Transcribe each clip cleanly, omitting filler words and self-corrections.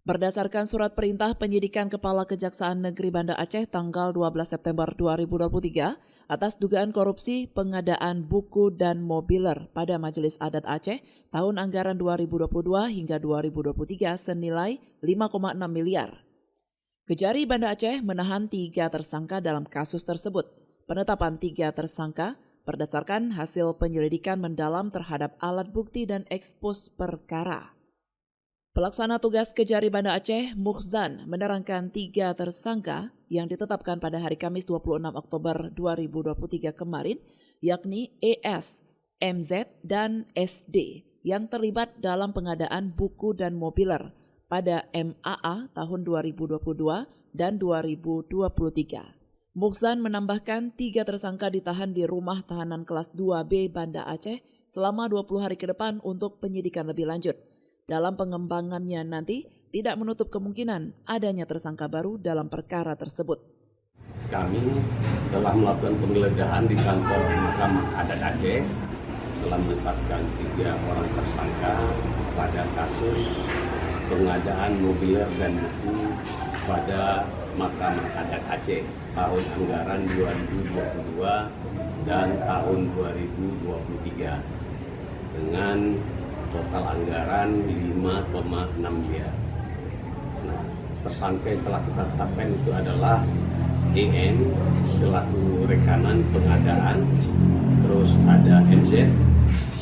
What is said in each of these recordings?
Berdasarkan surat perintah penyidikan Kepala Kejaksaan Negeri Banda Aceh tanggal 12 September 2023 atas dugaan korupsi pengadaan buku dan mobiler pada Majelis Adat Aceh tahun anggaran 2022 hingga 2023 senilai 5,6 miliar. Kejari Banda Aceh menahan 3 tersangka dalam kasus tersebut. Penetapan 3 tersangka berdasarkan hasil penyelidikan mendalam terhadap alat bukti dan ekspos perkara. Pelaksana tugas Kejari Banda Aceh, Mukhzan, menerangkan 3 tersangka yang ditetapkan pada hari Kamis 26 Oktober 2023 kemarin, yakni ES, MZ, dan SD yang terlibat dalam pengadaan buku dan mobiler pada MAA tahun 2022 dan 2023. Mukhzan menambahkan 3 tersangka ditahan di rumah tahanan kelas 2B Banda Aceh selama 20 hari ke depan untuk penyidikan lebih lanjut. Dalam pengembangannya nanti tidak menutup kemungkinan adanya tersangka baru dalam perkara tersebut. Kami telah melakukan penggeledahan di kantor Mahkamah Adat Aceh telah menetapkan 3 orang tersangka pada kasus pengadaan mobiler dan buku pada Mahkamah Adat Aceh tahun anggaran 2022 dan tahun 2023 dengan total anggaran 5,6 miliar. Nah, tersangka yang telah kita tetapkan itu adalah EN selaku rekanan pengadaan, terus ada MZ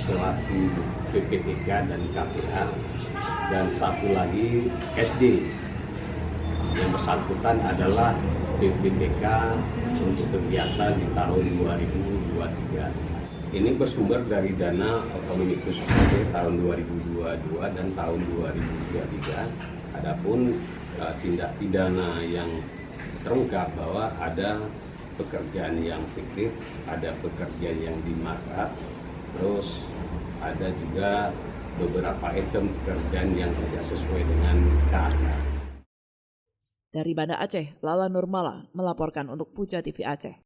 selaku PPTK dan KPA, dan satu lagi SD yang bersangkutan adalah PPTK untuk kegiatan di tahun 2023. Ini bersumber dari dana otonomi khusus Aceh tahun 2022 dan tahun 2023. Adapun tindak pidana yang terungkap bahwa ada pekerjaan yang fiktif, ada pekerjaan yang dimarkup, terus ada juga beberapa item pekerjaan yang tidak sesuai dengan KAK. Dari Banda Aceh, Lala Nurmala melaporkan untuk Puja TV Aceh.